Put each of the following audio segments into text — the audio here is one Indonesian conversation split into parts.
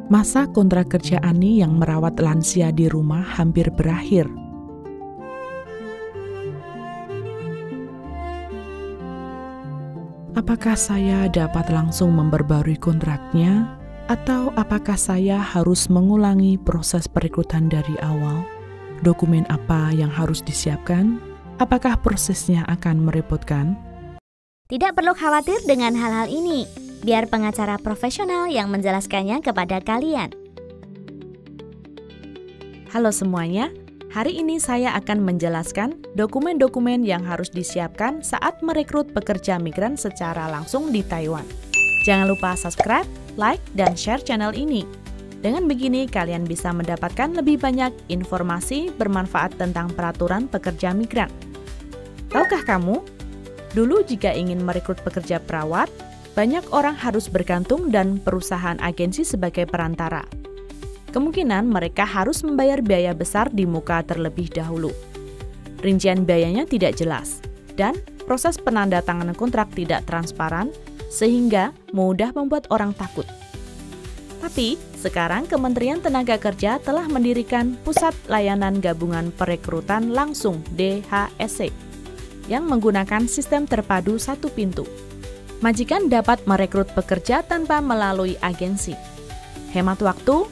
Masa kontrak kerja Ani yang merawat lansia di rumah hampir berakhir. Apakah saya dapat langsung memperbarui kontraknya, atau apakah saya harus mengulangi proses perekrutan dari awal? Dokumen apa yang harus disiapkan? Apakah prosesnya akan merepotkan? Tidak perlu khawatir dengan hal-hal ini. Biar pengacara profesional yang menjelaskannya kepada kalian. Halo semuanya, hari ini saya akan menjelaskan dokumen-dokumen yang harus disiapkan saat merekrut pekerja migran secara langsung di Taiwan. Jangan lupa subscribe, like, dan share channel ini. Dengan begini, kalian bisa mendapatkan lebih banyak informasi bermanfaat tentang peraturan pekerja migran. Tahukah kamu, dulu jika ingin merekrut pekerja perawat, banyak orang harus bergantung dan perusahaan agensi sebagai perantara. Kemungkinan mereka harus membayar biaya besar di muka terlebih dahulu. Rincian biayanya tidak jelas, dan proses penandatanganan kontrak tidak transparan, sehingga mudah membuat orang takut. Tapi, sekarang Kementerian Tenaga Kerja telah mendirikan Pusat Layanan Gabungan Perekrutan Langsung (DHSC) yang menggunakan sistem terpadu satu pintu. Majikan dapat merekrut pekerja tanpa melalui agensi. Hemat waktu,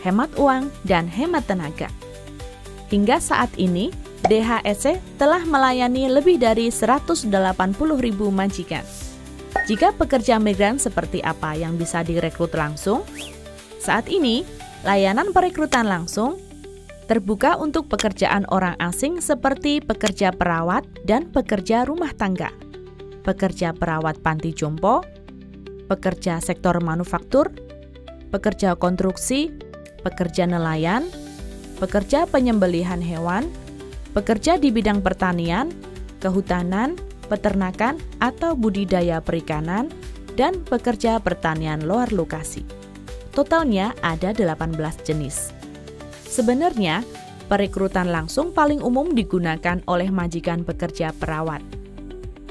hemat uang, dan hemat tenaga. Hingga saat ini, DHSC telah melayani lebih dari 180.000 majikan. Jika pekerja migran seperti apa yang bisa direkrut langsung? Saat ini, layanan perekrutan langsung terbuka untuk pekerjaan orang asing seperti pekerja perawat dan pekerja rumah tangga, pekerja perawat panti jompo, pekerja sektor manufaktur, pekerja konstruksi, pekerja nelayan, pekerja penyembelihan hewan, pekerja di bidang pertanian, kehutanan, peternakan atau budidaya perikanan, dan pekerja pertanian luar lokasi. Totalnya ada 18 jenis. Sebenarnya, perekrutan langsung paling umum digunakan oleh majikan pekerja perawat.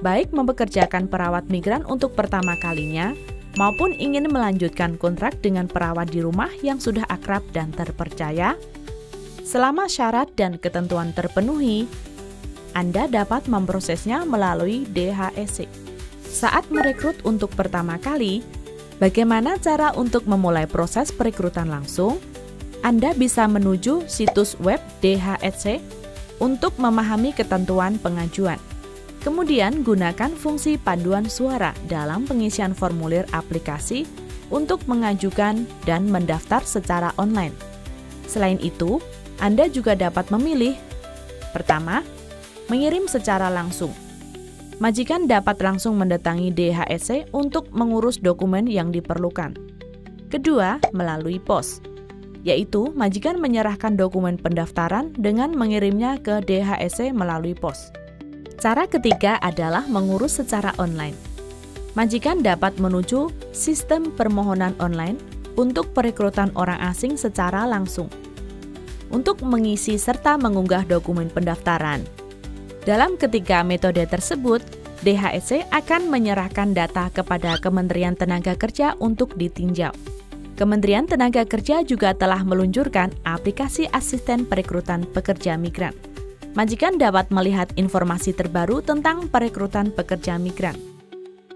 Baik mempekerjakan perawat migran untuk pertama kalinya, maupun ingin melanjutkan kontrak dengan perawat di rumah yang sudah akrab dan terpercaya. Selama syarat dan ketentuan terpenuhi, Anda dapat memprosesnya melalui DHSC. Saat merekrut untuk pertama kali, bagaimana cara untuk memulai proses perekrutan langsung? Anda bisa menuju situs web DHSC untuk memahami ketentuan pengajuan. Kemudian, gunakan fungsi paduan suara dalam pengisian formulir aplikasi untuk mengajukan dan mendaftar secara online. Selain itu, Anda juga dapat memilih: pertama, mengirim secara langsung. Majikan dapat langsung mendatangi DHSC untuk mengurus dokumen yang diperlukan. Kedua, melalui pos, yaitu majikan menyerahkan dokumen pendaftaran dengan mengirimnya ke DHSC melalui pos. Cara ketiga adalah mengurus secara online. Majikan dapat menuju sistem permohonan online untuk perekrutan orang asing secara langsung untuk mengisi serta mengunggah dokumen pendaftaran. Dalam ketiga metode tersebut, DHSC akan menyerahkan data kepada Kementerian Tenaga Kerja untuk ditinjau. Kementerian Tenaga Kerja juga telah meluncurkan aplikasi asisten perekrutan pekerja migran. Majikan dapat melihat informasi terbaru tentang perekrutan pekerja migran,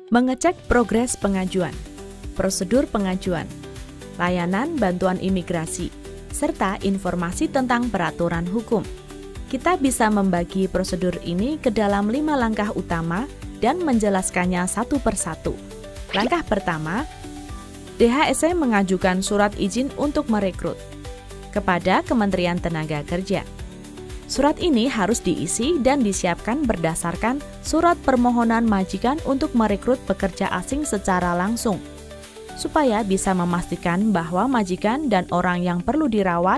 mengecek progres pengajuan, prosedur pengajuan, layanan bantuan imigrasi, serta informasi tentang peraturan hukum. Kita bisa membagi prosedur ini ke dalam 5 langkah utama dan menjelaskannya satu persatu. Langkah pertama, DHSC mengajukan surat izin untuk merekrut kepada Kementerian Tenaga Kerja. Surat ini harus diisi dan disiapkan berdasarkan surat permohonan majikan untuk merekrut pekerja asing secara langsung, supaya bisa memastikan bahwa majikan dan orang yang perlu dirawat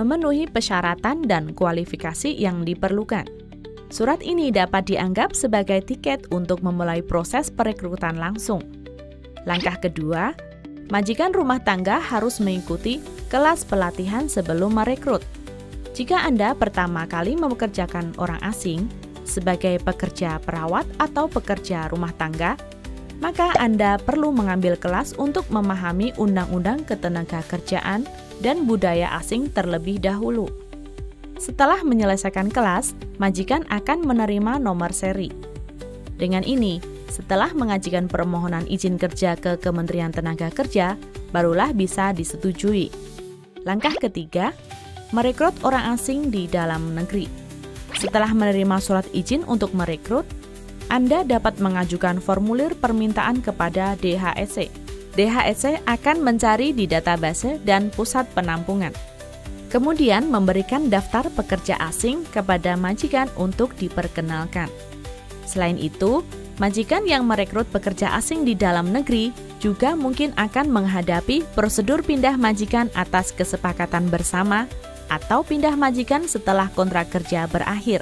memenuhi persyaratan dan kualifikasi yang diperlukan. Surat ini dapat dianggap sebagai tiket untuk memulai proses perekrutan langsung. Langkah kedua, majikan rumah tangga harus mengikuti kelas pelatihan sebelum merekrut. Jika Anda pertama kali mempekerjakan orang asing sebagai pekerja perawat atau pekerja rumah tangga, maka Anda perlu mengambil kelas untuk memahami undang-undang ketenagakerjaan dan budaya asing terlebih dahulu. Setelah menyelesaikan kelas, majikan akan menerima nomor seri. Dengan ini, setelah mengajukan permohonan izin kerja ke Kementerian Tenaga Kerja, barulah bisa disetujui. Langkah ketiga, merekrut orang asing di dalam negeri. Setelah menerima surat izin untuk merekrut, Anda dapat mengajukan formulir permintaan kepada DHSC. DHSC akan mencari di database dan pusat penampungan. Kemudian memberikan daftar pekerja asing kepada majikan untuk diperkenalkan. Selain itu, majikan yang merekrut pekerja asing di dalam negeri juga mungkin akan menghadapi prosedur pindah majikan atas kesepakatan bersama atau pindah majikan setelah kontrak kerja berakhir.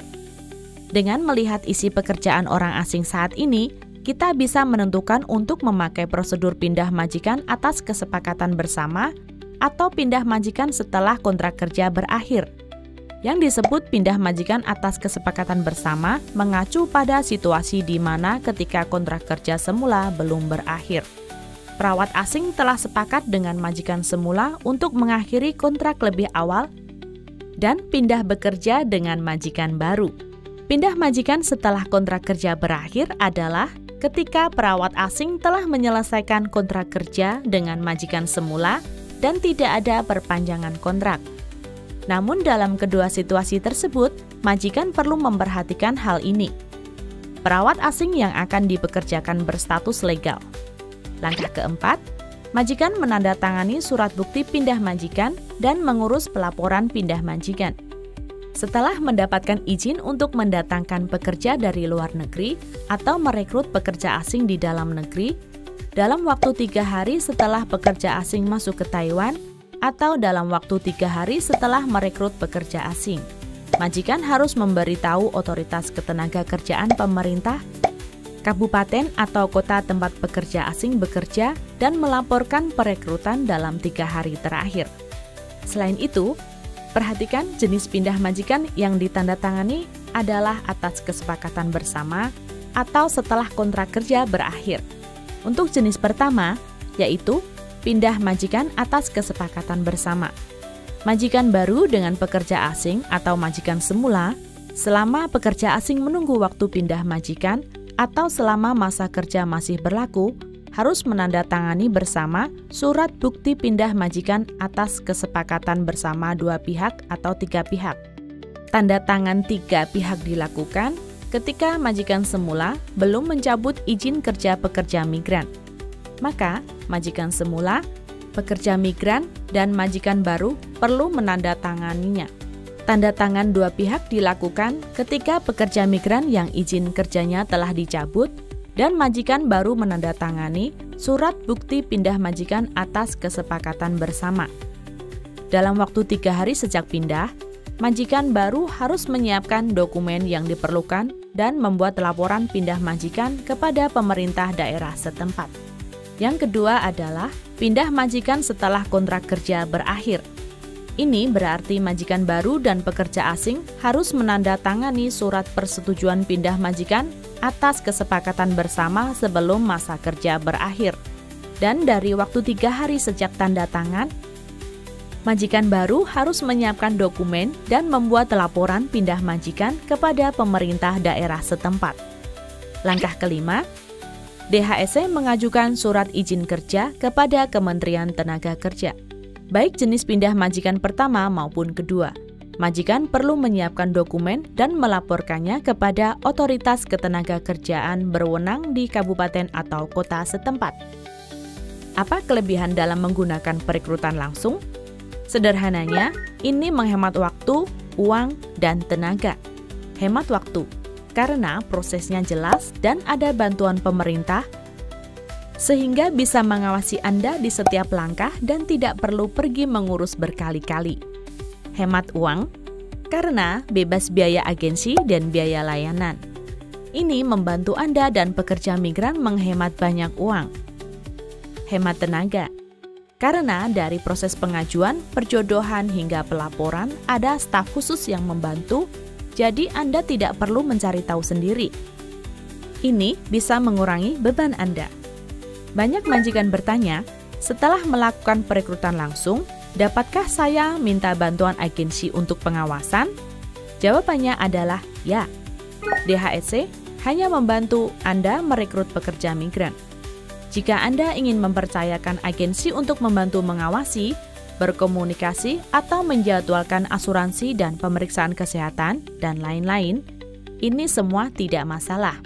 Dengan melihat isi pekerjaan orang asing saat ini, kita bisa menentukan untuk memakai prosedur pindah majikan atas kesepakatan bersama atau pindah majikan setelah kontrak kerja berakhir. Yang disebut pindah majikan atas kesepakatan bersama mengacu pada situasi di mana ketika kontrak kerja semula belum berakhir. Perawat asing telah sepakat dengan majikan semula untuk mengakhiri kontrak lebih awal dan pindah bekerja dengan majikan baru. Pindah majikan setelah kontrak kerja berakhir adalah ketika perawat asing telah menyelesaikan kontrak kerja dengan majikan semula dan tidak ada perpanjangan kontrak. Namun dalam kedua situasi tersebut, majikan perlu memperhatikan hal ini. Perawat asing yang akan dipekerjakan berstatus legal. Langkah keempat, majikan menandatangani surat bukti pindah majikan dan mengurus pelaporan pindah majikan. Setelah mendapatkan izin untuk mendatangkan pekerja dari luar negeri atau merekrut pekerja asing di dalam negeri, dalam waktu 3 hari setelah pekerja asing masuk ke Taiwan atau dalam waktu 3 hari setelah merekrut pekerja asing, majikan harus memberitahu otoritas ketenagakerjaan pemerintah, kabupaten atau kota tempat pekerja asing bekerja dan melaporkan perekrutan dalam 3 hari terakhir. Selain itu, perhatikan jenis pindah majikan yang ditandatangani adalah atas kesepakatan bersama atau setelah kontrak kerja berakhir. Untuk jenis pertama, yaitu pindah majikan atas kesepakatan bersama. Majikan baru dengan pekerja asing atau majikan semula, selama pekerja asing menunggu waktu pindah majikan atau selama masa kerja masih berlaku, harus menandatangani bersama surat bukti pindah majikan atas kesepakatan bersama 2 pihak atau 3 pihak. Tanda tangan 3 pihak dilakukan ketika majikan semula belum mencabut izin kerja pekerja migran. Maka, majikan semula, pekerja migran, dan majikan baru perlu menandatanganinya. Tanda tangan 2 pihak dilakukan ketika pekerja migran yang izin kerjanya telah dicabut dan majikan baru menandatangani surat bukti pindah majikan atas kesepakatan bersama. Dalam waktu 3 hari sejak pindah, majikan baru harus menyiapkan dokumen yang diperlukan dan membuat laporan pindah majikan kepada pemerintah daerah setempat. Yang kedua adalah pindah majikan setelah kontrak kerja berakhir. Ini berarti majikan baru dan pekerja asing harus menandatangani surat persetujuan pindah majikan atas kesepakatan bersama sebelum masa kerja berakhir. Dan dari waktu 3 hari sejak tanda tangan, majikan baru harus menyiapkan dokumen dan membuat laporan pindah majikan kepada pemerintah daerah setempat. Langkah kelima, DHSC mengajukan surat izin kerja kepada Kementerian Tenaga Kerja. Baik jenis pindah majikan pertama maupun kedua, majikan perlu menyiapkan dokumen dan melaporkannya kepada otoritas ketenagakerjaan berwenang di kabupaten atau kota setempat. Apa kelebihan dalam menggunakan perekrutan langsung? Sederhananya, ini menghemat waktu, uang, dan tenaga. Hemat waktu, karena prosesnya jelas dan ada bantuan pemerintah, sehingga bisa mengawasi Anda di setiap langkah dan tidak perlu pergi mengurus berkali-kali. Hemat uang, karena bebas biaya agensi dan biaya layanan. Ini membantu Anda dan pekerja migran menghemat banyak uang. Hemat tenaga, karena dari proses pengajuan, perjodohan hingga pelaporan ada staf khusus yang membantu, jadi Anda tidak perlu mencari tahu sendiri. Ini bisa mengurangi beban Anda. Banyak majikan bertanya, setelah melakukan perekrutan langsung, dapatkah saya minta bantuan agensi untuk pengawasan? Jawabannya adalah ya. DHSC hanya membantu Anda merekrut pekerja migran. Jika Anda ingin mempercayakan agensi untuk membantu mengawasi, berkomunikasi, atau menjadwalkan asuransi dan pemeriksaan kesehatan, dan lain-lain, ini semua tidak masalah.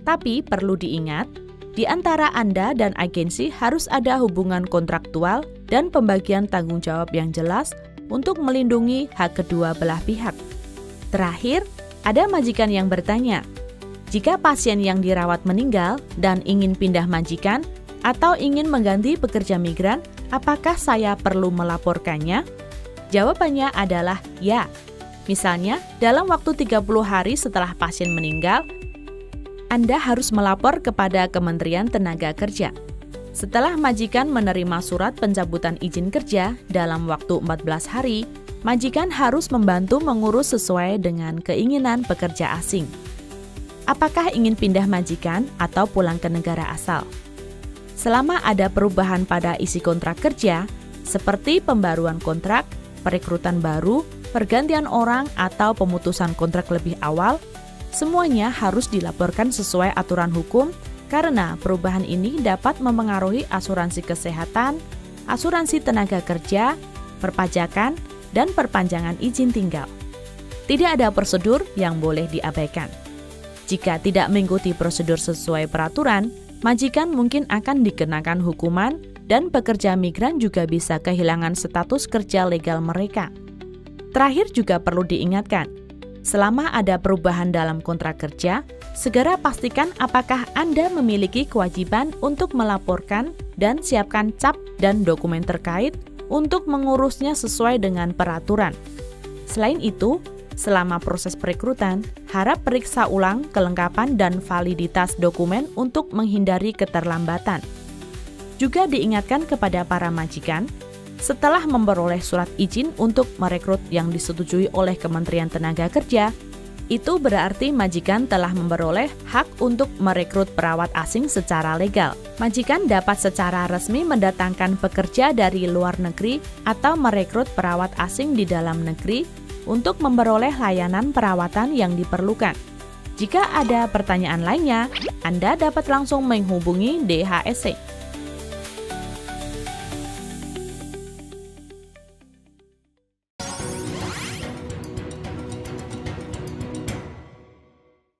Tapi perlu diingat, di antara Anda dan agensi harus ada hubungan kontraktual dan pembagian tanggung jawab yang jelas untuk melindungi hak kedua belah pihak. Terakhir, ada majikan yang bertanya, jika pasien yang dirawat meninggal dan ingin pindah majikan atau ingin mengganti pekerja migran, apakah saya perlu melaporkannya? Jawabannya adalah ya. Misalnya, dalam waktu 30 hari setelah pasien meninggal, Anda harus melapor kepada Kementerian Tenaga Kerja. Setelah majikan menerima surat pencabutan izin kerja dalam waktu 14 hari, majikan harus membantu mengurus sesuai dengan keinginan pekerja asing. Apakah ingin pindah majikan atau pulang ke negara asal? Selama ada perubahan pada isi kontrak kerja, seperti pembaruan kontrak, perekrutan baru, pergantian orang, atau pemutusan kontrak lebih awal, semuanya harus dilaporkan sesuai aturan hukum karena perubahan ini dapat memengaruhi asuransi kesehatan, asuransi tenaga kerja, perpajakan, dan perpanjangan izin tinggal. Tidak ada prosedur yang boleh diabaikan. Jika tidak mengikuti prosedur sesuai peraturan, majikan mungkin akan dikenakan hukuman dan pekerja migran juga bisa kehilangan status kerja legal mereka. Terakhir juga perlu diingatkan, selama ada perubahan dalam kontrak kerja, segera pastikan apakah Anda memiliki kewajiban untuk melaporkan dan siapkan cap dan dokumen terkait untuk mengurusnya sesuai dengan peraturan. Selain itu, selama proses perekrutan, harap periksa ulang kelengkapan dan validitas dokumen untuk menghindari keterlambatan. Juga diingatkan kepada para majikan, setelah memperoleh surat izin untuk merekrut yang disetujui oleh Kementerian Tenaga Kerja, itu berarti majikan telah memperoleh hak untuk merekrut perawat asing secara legal. Majikan dapat secara resmi mendatangkan pekerja dari luar negeri atau merekrut perawat asing di dalam negeri untuk memperoleh layanan perawatan yang diperlukan. Jika ada pertanyaan lainnya, Anda dapat langsung menghubungi DHSC.